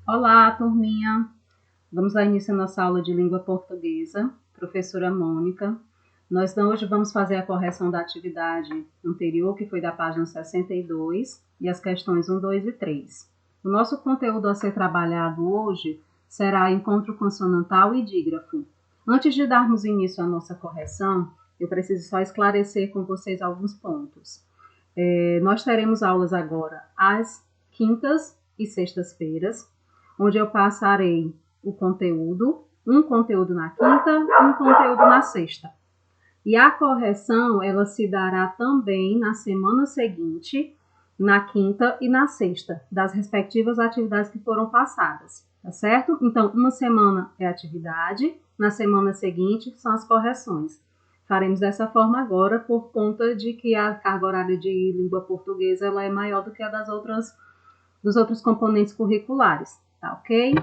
Olá, turminha! Vamos dar início à nossa aula de língua portuguesa. Professora Mônica. Nós hoje vamos fazer a correção da atividade anterior, que foi da página 62, e as questões 1, 2 e 3. O nosso conteúdo a ser trabalhado hoje será encontro consonantal e dígrafo. Antes de darmos início à nossa correção, eu preciso só esclarecer com vocês alguns pontos. Nós teremos aulas agora às quintas e sextas-feiras, onde eu passarei o conteúdo, um conteúdo na quinta e um conteúdo na sexta. E a correção, ela se dará também na semana seguinte, na quinta e na sexta, das respectivas atividades que foram passadas, tá certo? Então, uma semana é atividade, na semana seguinte são as correções. Faremos dessa forma agora, por conta de que a carga horária de língua portuguesa ela é maior do que a dos outros componentes curriculares, tá ok?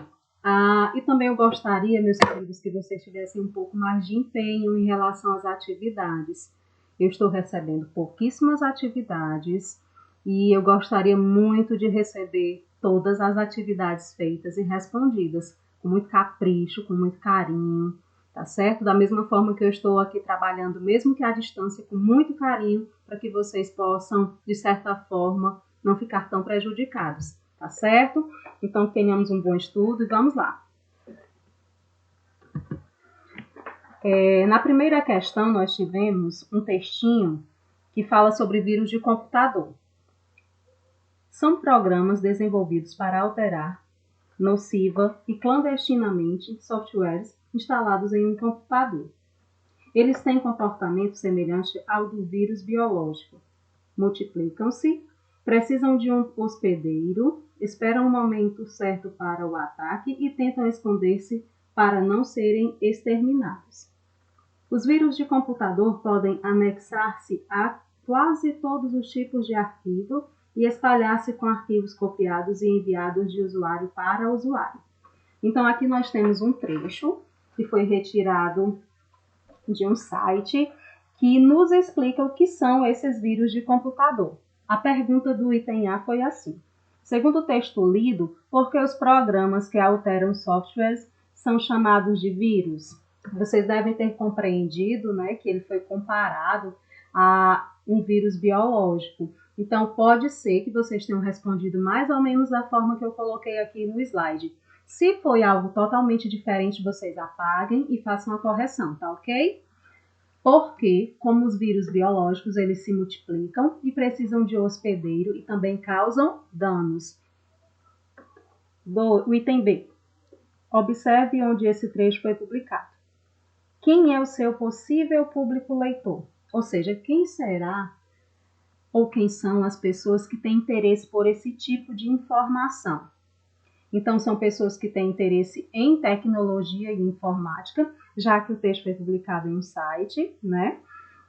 E também eu gostaria, meus queridos, que vocês tivessem um pouco mais de empenho em relação às atividades. Eu estou recebendo pouquíssimas atividades e eu gostaria muito de receber todas as atividades feitas e respondidas com muito capricho, com muito carinho, tá certo? Da mesma forma que eu estou aqui trabalhando, mesmo que à distância, com muito carinho, para que vocês possam, de certa forma, não ficar tão prejudicados, tá certo? Então, tenhamos um bom estudo e vamos lá. Na primeira questão, nós tivemos um textinho que fala sobre vírus de computador. São programas desenvolvidos para alterar nociva e clandestinamente softwares instalados em um computador. Eles têm comportamento semelhante ao do vírus biológico. Multiplicam-se, precisam de um hospedeiro, esperam o momento certo para o ataque e tentam esconder-se para não serem exterminados. Os vírus de computador podem anexar-se a quase todos os tipos de arquivo e espalhar-se com arquivos copiados e enviados de usuário para usuário. Então, aqui nós temos um trecho que foi retirado de um site que nos explica o que são esses vírus de computador. A pergunta do item A foi assim: segundo o texto lido, por que os programas que alteram softwares são chamados de vírus? Vocês devem ter compreendido, né, que ele foi comparado a um vírus biológico. Então, pode ser que vocês tenham respondido mais ou menos da forma que eu coloquei aqui no slide. Se foi algo totalmente diferente, vocês apaguem e façam a correção, tá ok? Porque, como os vírus biológicos, eles se multiplicam e precisam de hospedeiro e também causam danos. O item B. Observe onde esse trecho foi publicado. Quem é o seu possível público leitor? Ou seja, quem será ou quem são as pessoas que têm interesse por esse tipo de informação? Então, são pessoas que têm interesse em tecnologia e informática, já que o texto foi publicado em um site, né?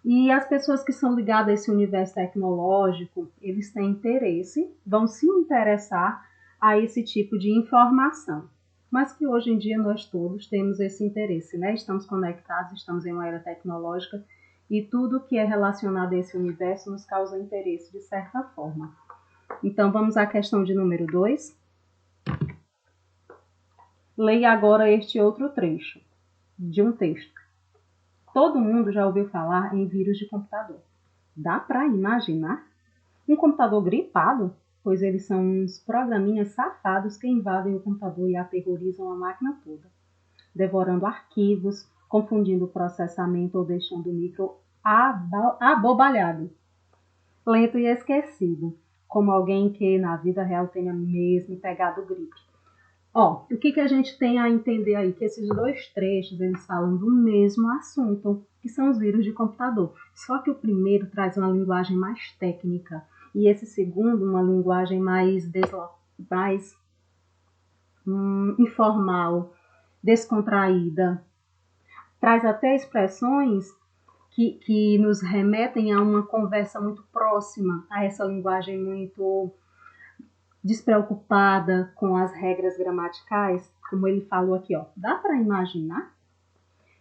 E as pessoas que são ligadas a esse universo tecnológico, eles têm interesse, vão se interessar a esse tipo de informação. Mas que hoje em dia nós todos temos esse interesse, né? Estamos conectados, estamos em uma era tecnológica e tudo que é relacionado a esse universo nos causa interesse de certa forma. Então, vamos à questão de número 2. Leia agora este outro trecho de um texto. Todo mundo já ouviu falar em vírus de computador. Dá para imaginar? Um computador gripado? Pois eles são uns programinhas safados que invadem o computador e aterrorizam a máquina toda, devorando arquivos, confundindo o processamento ou deixando o micro abobalhado, lento e esquecido, como alguém que na vida real tenha mesmo pegado gripe. O que a gente tem a entender aí? Que esses dois trechos, eles falam do mesmo assunto, que são os vírus de computador. Só que o primeiro traz uma linguagem mais técnica e esse segundo uma linguagem mais informal, descontraída. Traz até expressões que nos remetem a uma conversa muito próxima, a essa linguagem muito despreocupada com as regras gramaticais, como ele falou aqui, Dá para imaginar?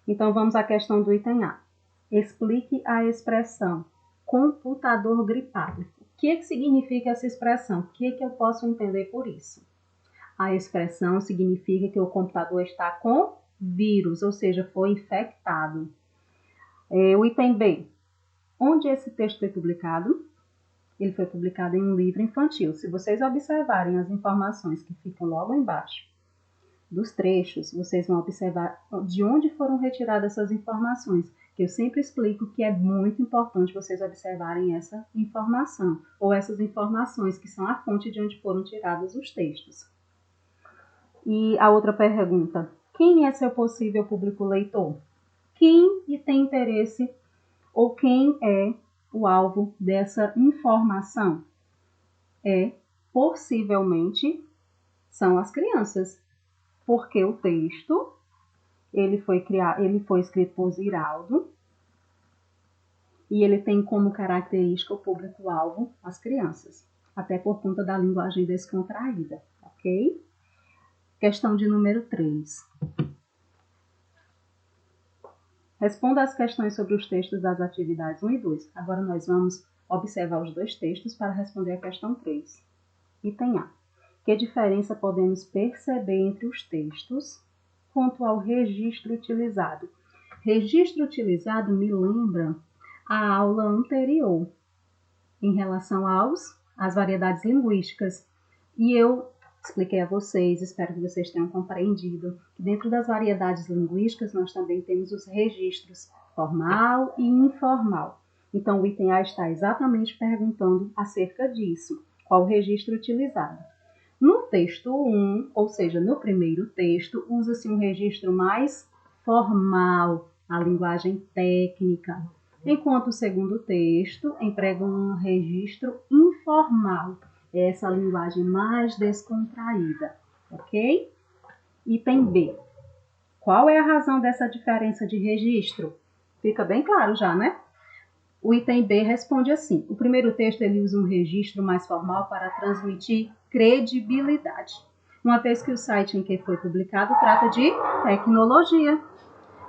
Então, vamos à questão do item A. Explique a expressão computador gripado. O que significa essa expressão? O que eu posso entender por isso? A expressão significa que o computador está com vírus, ou seja, foi infectado. O item B. Onde esse texto foi publicado? Ele foi publicado em um livro infantil. Se vocês observarem as informações que ficam logo embaixo dos trechos, vocês vão observar de onde foram retiradas essas informações, que eu sempre explico que é muito importante vocês observarem essa informação, ou essas informações que são a fonte de onde foram tirados os textos. E a outra pergunta, quem é seu possível público leitor? Quem tem interesse ou quem é o alvo dessa informação? Possivelmente, são as crianças. Porque o texto, ele foi escrito por Ziraldo e ele tem como característica o público-alvo as crianças, até por conta da linguagem descontraída, ok? Questão de número 3. Responda as questões sobre os textos das atividades 1 e 2. Agora nós vamos observar os dois textos para responder a questão 3. Item A. Que diferença podemos perceber entre os textos quanto ao registro utilizado? Registro utilizado me lembra a aula anterior em relação às variedades linguísticas. E eu expliquei a vocês, espero que vocês tenham compreendido, que dentro das variedades linguísticas nós também temos os registros formal e informal. Então o item A está exatamente perguntando acerca disso. Qual o registro utilizado? No texto 1, ou seja, no primeiro texto, usa-se um registro mais formal, a linguagem técnica, enquanto o segundo texto emprega um registro informal, essa linguagem mais descontraída, ok? Item B. Qual é a razão dessa diferença de registro? Fica bem claro já, né? O item B responde assim. O primeiro texto ele usa um registro mais formal para transmitir credibilidade, uma vez que o site em que foi publicado trata de tecnologia.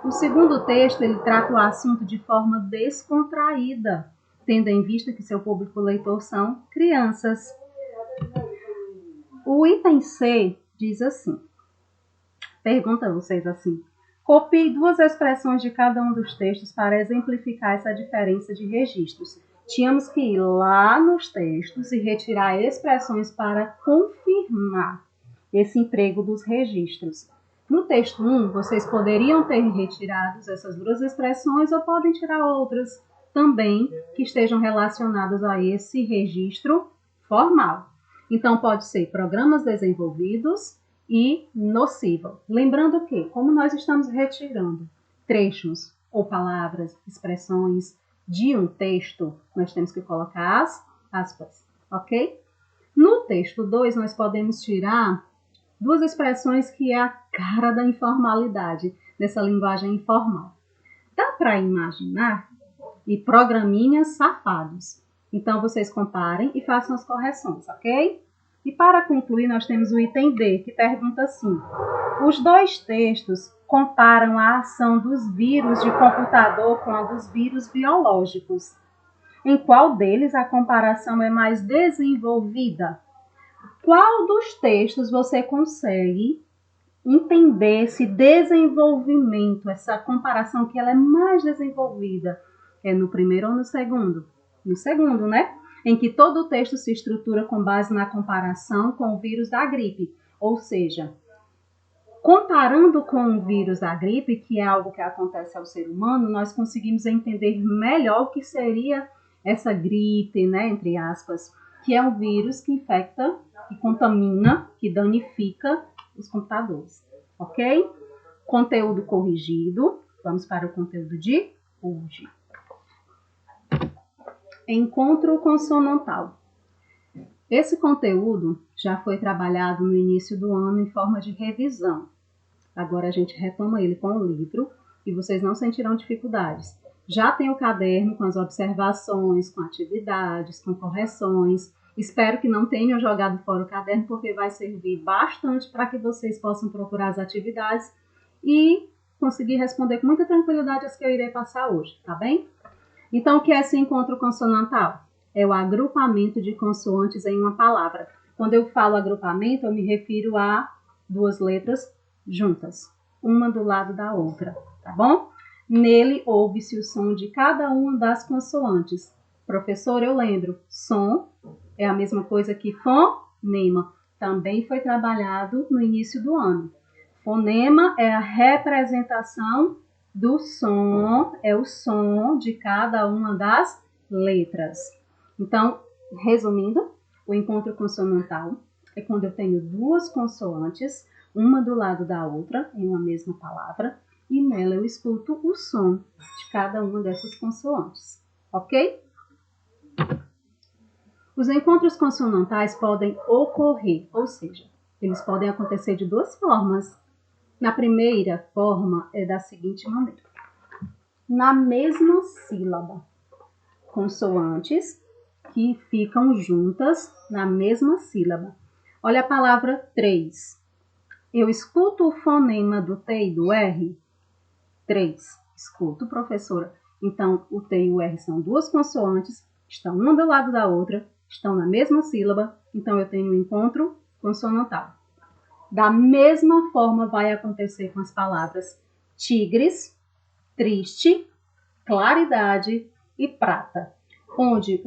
O segundo texto ele trata o assunto de forma descontraída, tendo em vista que seu público leitor são crianças. O item C diz assim, pergunta a vocês assim, copie 2 expressões de cada um dos textos para exemplificar essa diferença de registros. Tínhamos que ir lá nos textos e retirar expressões para confirmar esse emprego dos registros. No texto 1, vocês poderiam ter retirado essas 2 expressões ou podem tirar outras também que estejam relacionadas a esse registro formal. Então, pode ser programas desenvolvidos e nocivo. Lembrando que, como nós estamos retirando trechos ou palavras, expressões de um texto, nós temos que colocar as aspas, ok? No texto 2, nós podemos tirar 2 expressões que é a cara da informalidade, dessa linguagem informal. Dá para imaginar? E programinhas safados. Então, vocês comparem e façam as correções, ok? E para concluir, nós temos o item D, que pergunta assim. Os 2 textos comparam a ação dos vírus de computador com a dos vírus biológicos. Em qual deles a comparação é mais desenvolvida? Qual dos textos você consegue entender esse desenvolvimento, essa comparação que ela é mais desenvolvida? É no primeiro ou no segundo? No segundo, né? Em que todo o texto se estrutura com base na comparação com o vírus da gripe. Ou seja, comparando com o vírus da gripe, que é algo que acontece ao ser humano, nós conseguimos entender melhor o que seria essa gripe, né, entre aspas, que é um vírus que infecta, que contamina, que danifica os computadores, ok? Conteúdo corrigido, vamos para o conteúdo de hoje. Encontro consonantal. Esse conteúdo já foi trabalhado no início do ano em forma de revisão. Agora a gente retoma ele com o livro e vocês não sentirão dificuldades. Já tem o caderno com as observações, com atividades, com correções. Espero que não tenham jogado fora o caderno, porque vai servir bastante para que vocês possam procurar as atividades e conseguir responder com muita tranquilidade as que eu irei passar hoje, tá bem? Então, o que é esse encontro consonantal? É o agrupamento de consoantes em uma palavra. Quando eu falo agrupamento, eu me refiro a duas letras juntas, uma do lado da outra, tá bom? Nele ouve-se o som de cada uma das consoantes. Professor, eu lembro, som é a mesma coisa que fonema. Também foi trabalhado no início do ano. Fonema é a representação do som, é o som de cada uma das letras. Então, resumindo, o encontro consonantal é quando eu tenho duas consoantes, uma do lado da outra, em uma mesma palavra, e nela eu escuto o som de cada uma dessas consoantes, ok? Os encontros consonantais podem ocorrer, ou seja, eles podem acontecer de duas formas. Na primeira forma é da seguinte maneira: na mesma sílaba, consoantes que ficam juntas na mesma sílaba. Olha a palavra 3. Eu escuto o fonema do T e do R? 3. Escuto, professora. Então, o T e o R são duas consoantes, estão uma do lado da outra, estão na mesma sílaba, então eu tenho um encontro consonantal. Da mesma forma vai acontecer com as palavras tigres, triste, claridade e prata, onde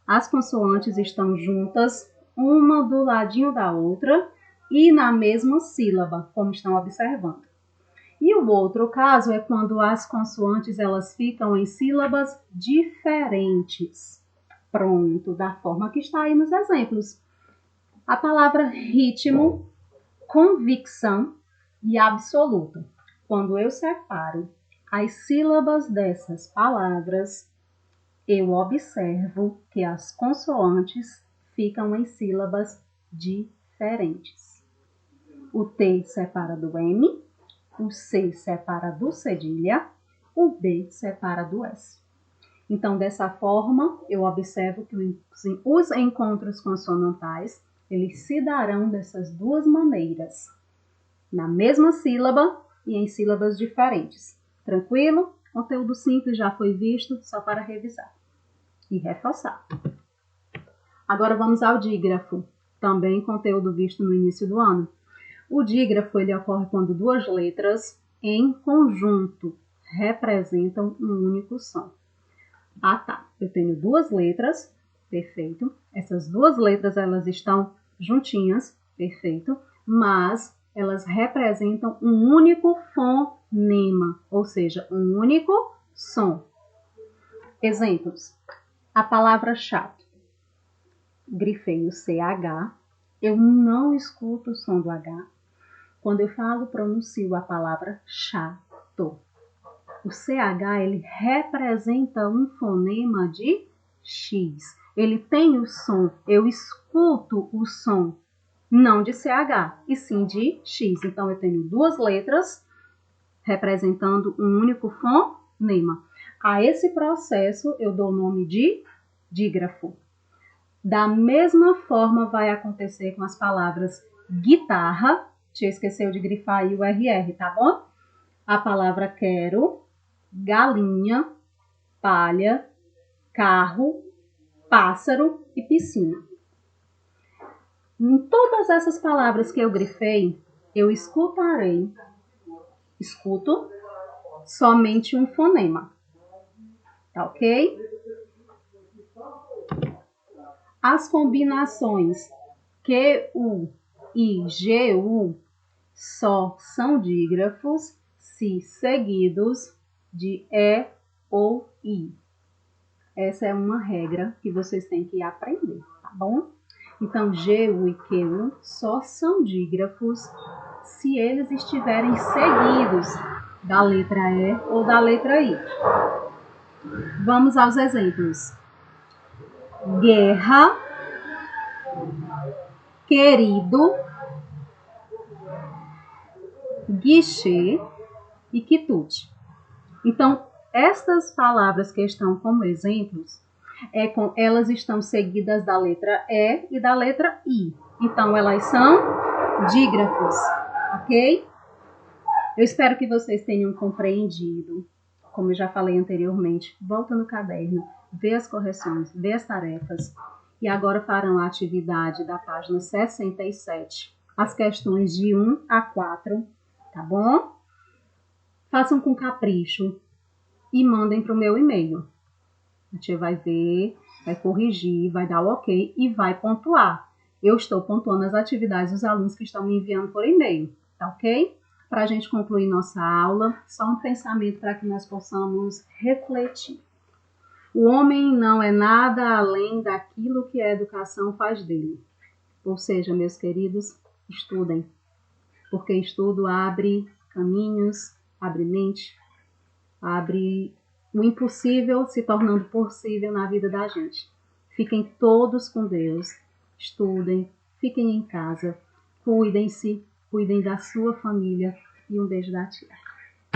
as consoantes estão juntas, uma do ladinho da outra e na mesma sílaba, como estão observando. E o outro caso é quando as consoantes elas ficam em sílabas diferentes. Pronto, da forma que está aí nos exemplos. A palavra ritmo, convicção e absoluto. Quando eu separo as sílabas dessas palavras, eu observo que as consoantes ficam em sílabas diferentes. O T separa do M, o C separa do cedilha, o B separa do S. Então, dessa forma, eu observo que os encontros consonantais, eles se darão dessas duas maneiras, na mesma sílaba e em sílabas diferentes. Tranquilo? Conteúdo simples já foi visto, só para revisar e reforçar. Agora vamos ao dígrafo, também conteúdo visto no início do ano. O dígrafo ele ocorre quando duas letras em conjunto representam um único som. Ah, tá. Eu tenho duas letras, perfeito. Essas duas letras elas estão juntinhas, perfeito, mas elas representam um único fonema, ou seja, um único som. Exemplos. A palavra chato. Grifei o CH, eu não escuto o som do H. Quando eu falo, pronuncio a palavra chato. O CH, ele representa um fonema de X. Ele tem o som, eu escuto o som, não de CH, e sim de X. Então, eu tenho duas letras representando um único fonema. A esse processo, eu dou o nome de dígrafo. Da mesma forma, vai acontecer com as palavras guitarra. Te esqueceu de grifar aí o RR, tá bom? A palavra quero, galinha, palha, carro, pássaro e piscina. Em todas essas palavras que eu grifei, eu escuto somente um fonema. Tá ok? As combinações QU e GU só são dígrafos se seguidos de E ou I. Essa é uma regra que vocês têm que aprender, tá bom? Então, GU e QU só são dígrafos se eles estiverem seguidos da letra E ou da letra I. Vamos aos exemplos. Guerra, querido, guichê e quitute. Então, estas palavras que estão como exemplos, elas estão seguidas da letra E e da letra I. Então, elas são dígrafos, ok? Eu espero que vocês tenham compreendido. Como eu já falei anteriormente, volta no caderno, vê as correções, vê as tarefas E agora farão a atividade da página 67, as questões de 1 a 4, tá bom? Façam com capricho e mandem para o meu e-mail. A tia vai ver, vai corrigir, vai dar o ok e vai pontuar. Eu estou pontuando as atividades dos alunos que estão me enviando por e-mail, tá ok? Para a gente concluir nossa aula, só um pensamento para que nós possamos refletir. O homem não é nada além daquilo que a educação faz dele. Ou seja, meus queridos, estudem, porque estudo abre caminhos, abre mente, abre o impossível se tornando possível na vida da gente. Fiquem todos com Deus, estudem, fiquem em casa, cuidem-se, cuidem da sua família e um beijo da tia.